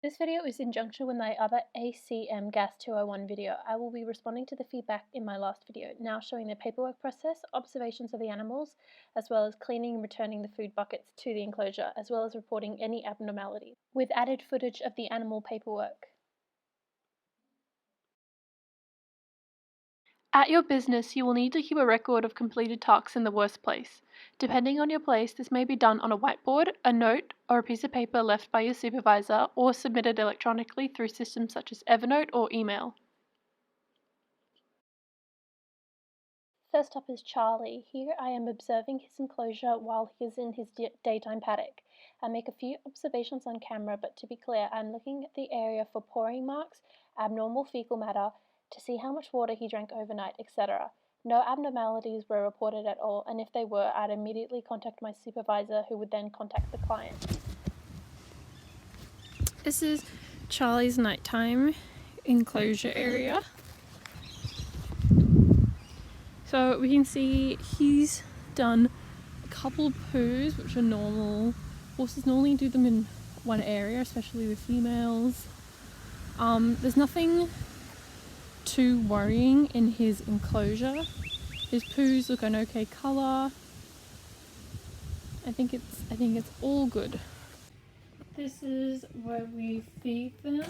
This video is in conjunction with my other ACMGAS201 video. I will be responding to the feedback in my last video, now showing the paperwork process, observations of the animals, as well as cleaning and returning the food buckets to the enclosure, as well as reporting any abnormalities, with added footage of the animal paperwork. At your business, you will need to keep a record of completed tasks in the worst place. Depending on your place, this may be done on a whiteboard, a note, or a piece of paper left by your supervisor or submitted electronically through systems such as Evernote or email. First up is Charlie. Here I am observing his enclosure while he is in his daytime paddock. I make a few observations on camera, but to be clear, I'm looking at the area for pouring marks, abnormal fecal matter, to see how much water he drank overnight, etc. No abnormalities were reported at all, and if they were, I'd immediately contact my supervisor, who would then contact the client. This is Charlie's nighttime enclosure area. So we can see he's done a couple of poos, which are normal. Horses normally do them in one area, especially with females. There's nothing too worrying in his enclosure. His poos look an okay colour. I think it's all good. This is where we feed them.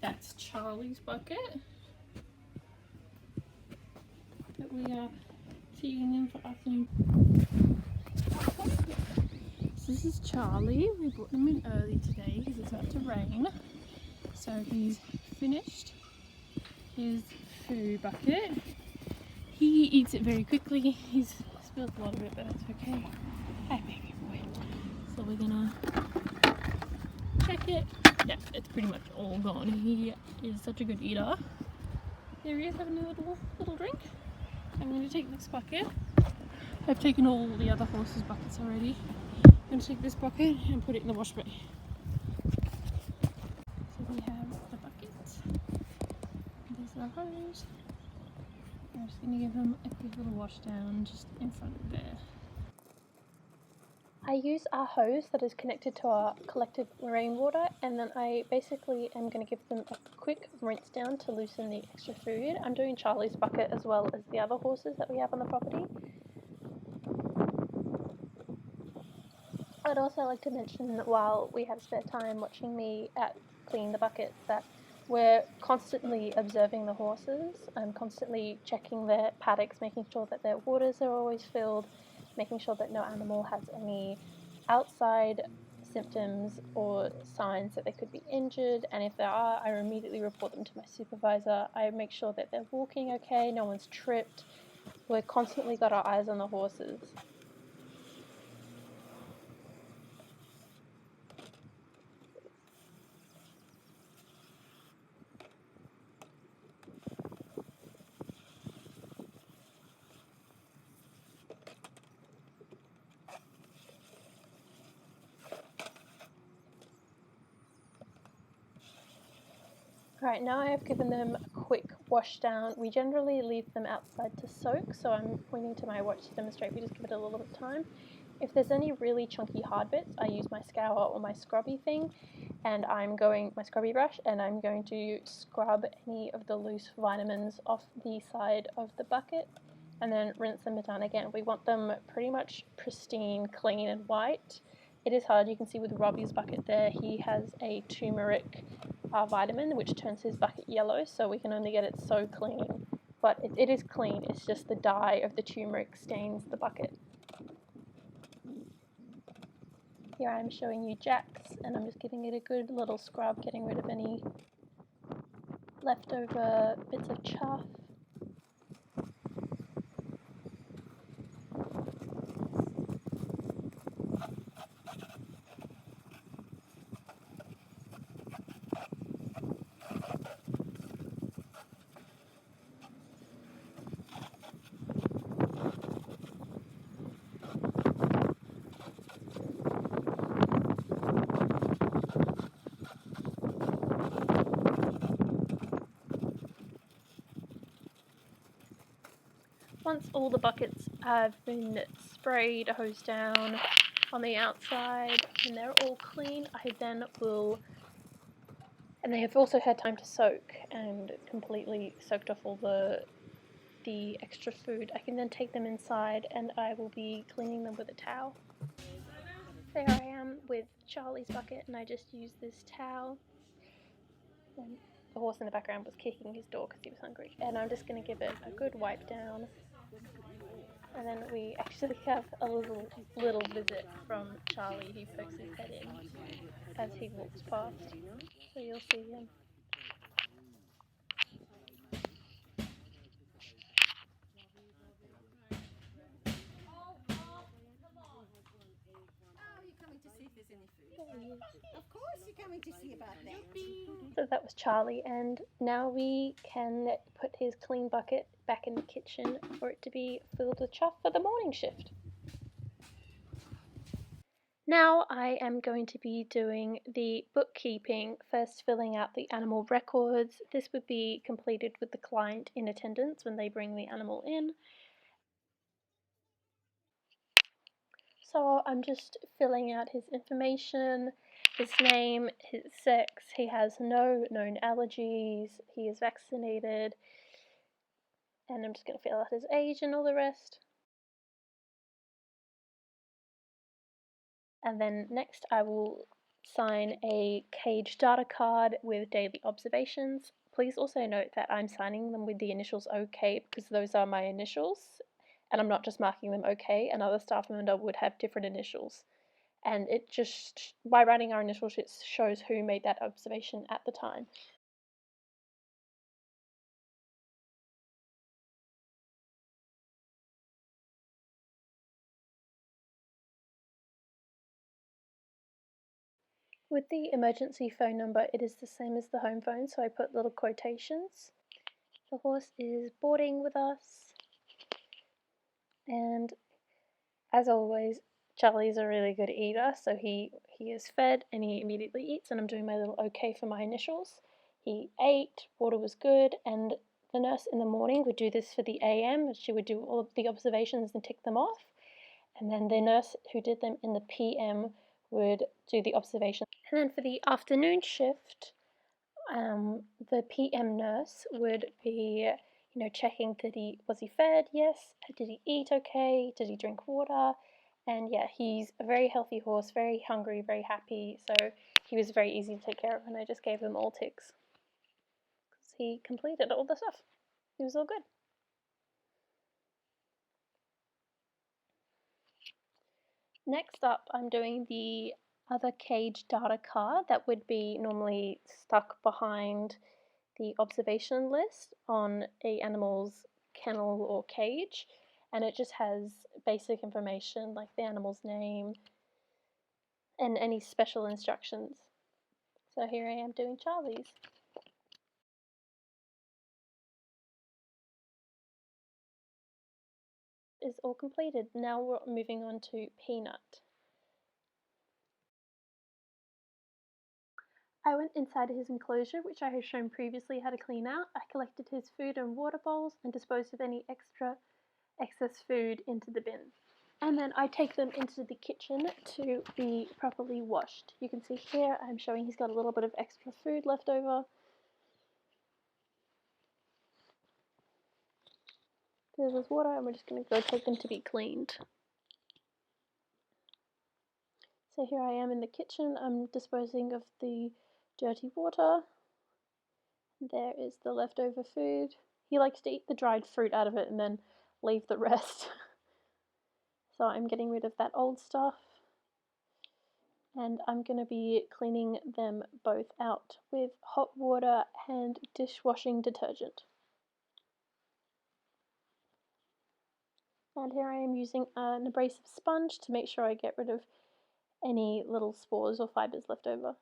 That's Charlie's bucket that we are feeding them for afternoon. So this is Charlie. We brought him in early today because it's about to rain. So he's finished his food bucket. He eats it very quickly. He's spilled a lot of it, but that's okay. Hi, baby boy. So we're gonna check it. Yeah, it's pretty much all gone. He is such a good eater. There he is having a little drink. I'm going to take this bucket. I've taken all the other horses' buckets already. I'm going to take this bucket and put it in the wash bay. So we have the buckets. There's our hose. I'm just going to give him a quick little wash down just in front of there. I use our hose that is connected to our collected rainwater, and then I basically am going to give them a quick rinse down to loosen the extra food. I'm doing Charlie's bucket as well as the other horses that we have on the property. I'd also like to mention that while we have spare time watching me clean the buckets, that we're constantly observing the horses. I'm constantly checking their paddocks, making sure that their waters are always filled, making sure that no animal has any outside symptoms or signs that they could be injured, and if there are, I immediately report them to my supervisor. I make sure that they're walking okay, no one's tripped. We've constantly got our eyes on the horses. Right, now I have given them a quick wash down. We generally leave them outside to soak, so I'm pointing to my watch to demonstrate. We just give it a little bit of time. If there's any really chunky hard bits, I use my scour or my scrubby thing, and my scrubby brush, and I'm going to scrub any of the loose vitamins off the side of the bucket, and then rinse them down again. We want them pretty much pristine, clean, and white. It is hard. You can see with Robbie's bucket there, he has a turmeric vitamin which turns his bucket yellow, so we can only get it so clean. But it is clean, it's just the dye of the turmeric stains the bucket. Here I'm showing you Jack's, and I'm just giving it a good little scrub, getting rid of any leftover bits of chaff. Once all the buckets have been sprayed, hosed down on the outside, and they're all clean, I then will And they have also had time to soak and completely soaked off all the extra food. I can then take them inside and I will be cleaning them with a towel. There I am with Charlie's bucket, and I just used this towel. And the horse in the background was kicking his door because he was hungry. And I'm just going to give it a good wipe down. And then we actually have a little visit from Charlie, who pokes his head in as he walks past. So you'll see him. Of course you're coming to see about that. So that was Charlie, and now we can put his clean bucket back in the kitchen for it to be filled with chuff for the morning shift. Now I am going to be doing the bookkeeping, first filling out the animal records. This would be completed with the client in attendance when they bring the animal in. So I'm just filling out his information, his name, his sex, he has no known allergies, he is vaccinated, and I'm just going to fill out his age and all the rest. And then next I will sign a cage data card with daily observations. Please also note that I'm signing them with the initials OK because those are my initials, and I'm not just marking them OK. Another staff member would have different initials, and it just, by writing our initials, it shows who made that observation at the time. With the emergency phone number, it is the same as the home phone, so I put little quotations. The horse is boarding with us, and as always, Charlie's a really good eater, so he is fed and he immediately eats, and I'm doing my little OK for my initials. He ate, water was good, and the nurse in the morning would do this for the AM. She would do all of the observations and tick them off, and then the nurse who did them in the PM would do the observations. And then for the afternoon shift, the PM nurse would be, checking was he fed? Yes. Did he eat okay? Did he drink water? And yeah, he's a very healthy horse, very hungry, very happy. So he was very easy to take care of, and I just gave him all ticks because he completed all the stuff. He was all good. Next up, I'm doing the other cage data card that would be normally stuck behind the observation list on a animal's kennel or cage, and it just has basic information like the animal's name and any special instructions. So here I am doing Charlie's. Is all completed. Now we're moving on to Peanut. I went inside his enclosure, which I have shown previously how to clean out. I collected his food and water bowls and disposed of any excess food into the bin. And then I take them into the kitchen to be properly washed. You can see here I'm showing he's got a little bit of extra food left over. There's his water, and we're just going to go take them to be cleaned. So here I am in the kitchen. I'm disposing of the dirty water. There is the leftover food. He likes to eat the dried fruit out of it and then leave the rest. So I'm getting rid of that old stuff. And I'm going to be cleaning them both out with hot water and dishwashing detergent. And here I am using an abrasive sponge to make sure I get rid of any little spores or fibres left over.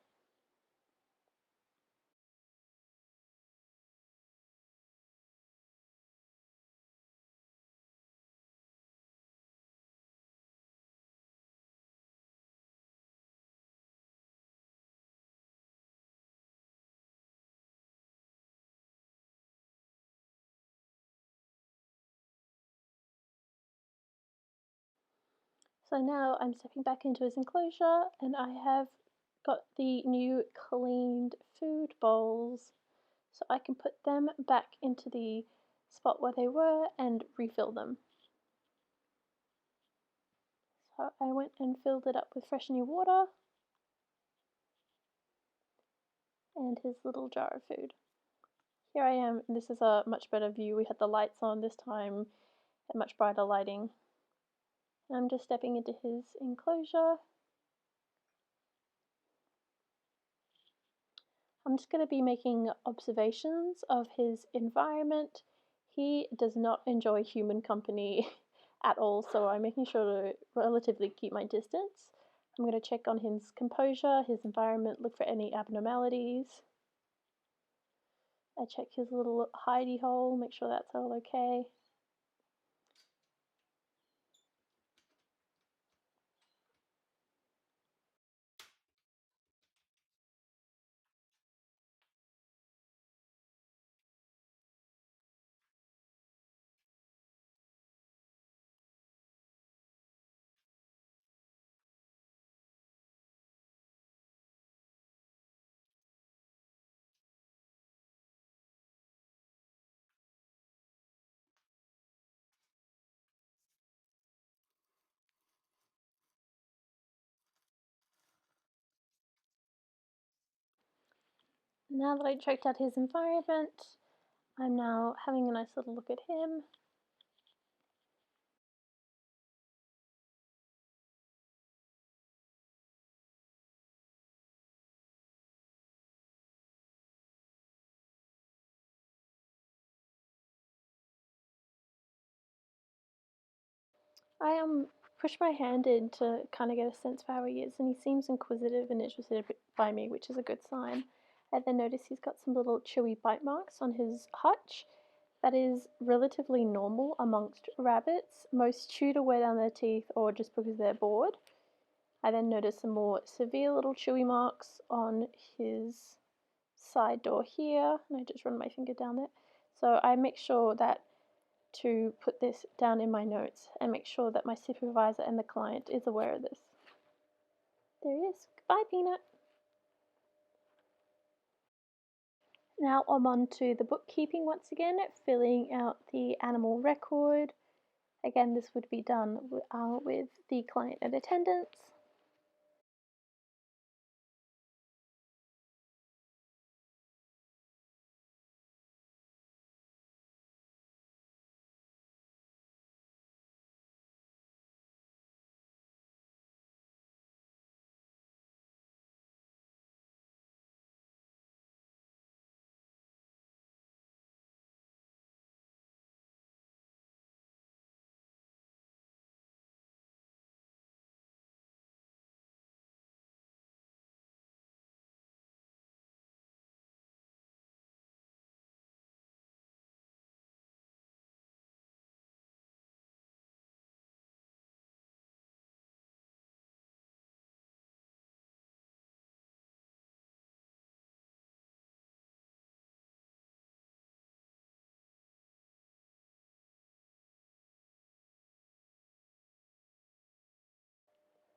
So now I'm stepping back into his enclosure, and I have got the new cleaned food bowls so I can put them back into the spot where they were and refill them. So I went and filled it up with fresh new water and his little jar of food. Here I am, and this is a much better view. We had the lights on this time and much brighter lighting. And I'm just stepping into his enclosure. I'm just going to be making observations of his environment. He does not enjoy human company at all, so I'm making sure to relatively keep my distance. I'm going to check on his composure, his environment, look for any abnormalities. I check his little hidey hole, make sure that's all okay. Now that I checked out his environment, I'm now having a nice little look at him. I pushed my hand in to kind of get a sense for how he is, and he seems inquisitive and interested by me, which is a good sign. I then notice he's got some little chewy bite marks on his hutch. That is relatively normal amongst rabbits. Most chew to wear down their teeth or just because they're bored. I then notice some more severe little chewy marks on his side door here, and I just run my finger down there. So I make sure that to put this down in my notes and make sure that my supervisor and the client is aware of this. There he is. Goodbye, Peanut. Now I'm on to the bookkeeping once again, filling out the animal record. Again, this would be done with the client in attendance.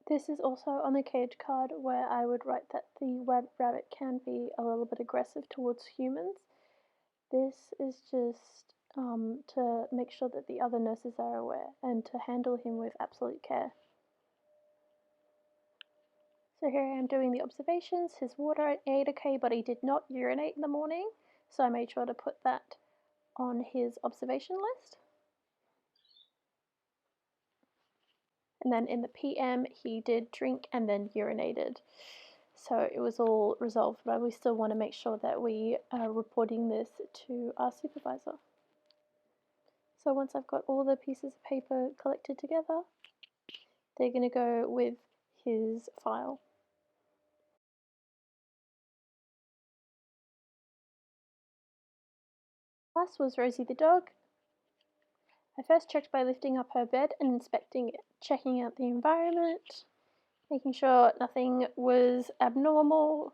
This is also on the cage card where I would write that the rabbit can be a little bit aggressive towards humans. This is just to make sure that the other nurses are aware and to handle him with absolute care. So here I am doing the observations. His water ate okay, but he did not urinate in the morning, so I made sure to put that on his observation list. And then in the PM, he did drink and then urinated. So it was all resolved, but we still want to make sure that we are reporting this to our supervisor. So once I've got all the pieces of paper collected together, they're going to go with his file. Last was Rosie the dog. I first checked by lifting up her bed and inspecting it, checking out the environment, making sure nothing was abnormal,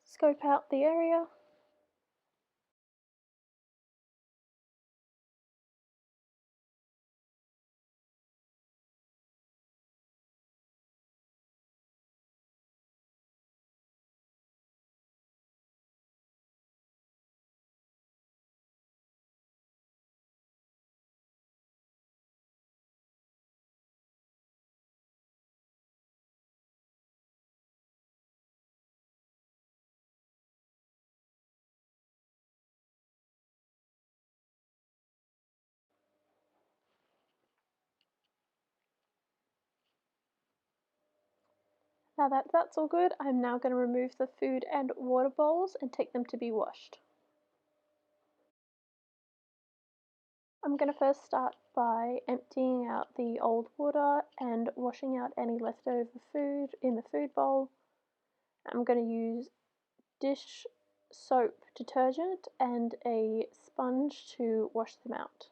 scope out the area. Now that that's all good, I'm now going to remove the food and water bowls and take them to be washed. I'm going to first start by emptying out the old water and washing out any leftover food in the food bowl. I'm going to use dish soap detergent and a sponge to wash them out.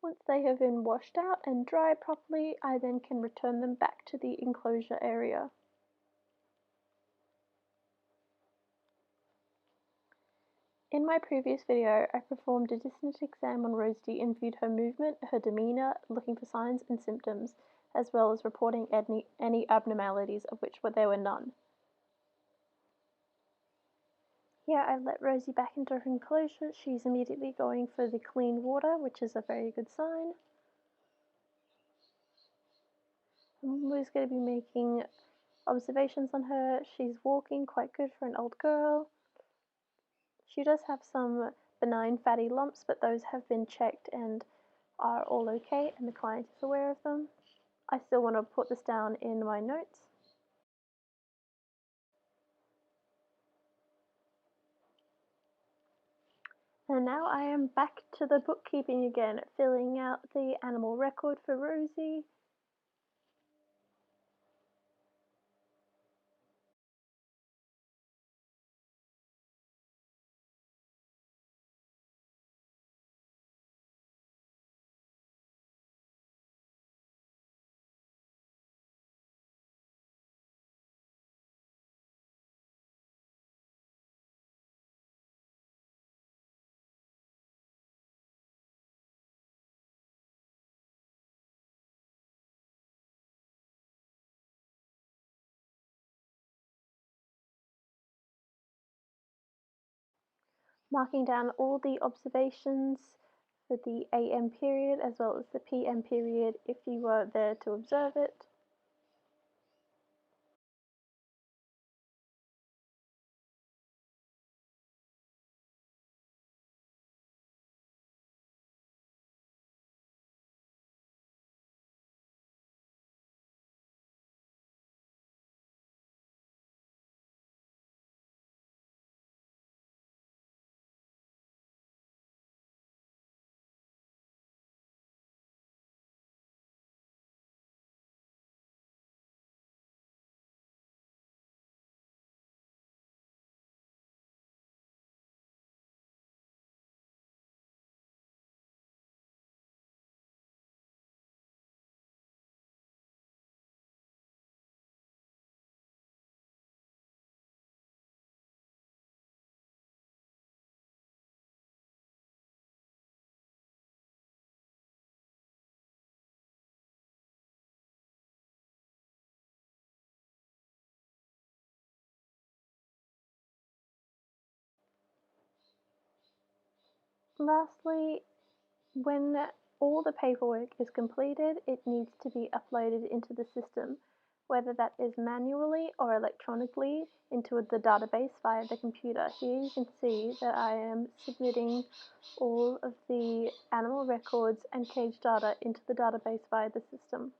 Once they have been washed out and dried properly, I then can return them back to the enclosure area. In my previous video, I performed a distance exam on Rosie and viewed her movement, her demeanour, looking for signs and symptoms, as well as reporting any abnormalities, of which there were none. Here I've let Rosie back into her enclosure. She's immediately going for the clean water, which is a very good sign. I'm always going to be making observations on her. She's walking quite good for an old girl. She does have some benign fatty lumps, but those have been checked and are all okay, and the client is aware of them. I still want to put this down in my notes. And now I am back to the bookkeeping again, filling out the animal record for Rosie. Marking down all the observations for the AM period as well as the PM period if you were there to observe it. Lastly, when all the paperwork is completed, it needs to be uploaded into the system. whether that is manually or electronically into the database via the computer. Here you can see that I am submitting all of the animal records and cage data into the database via the system.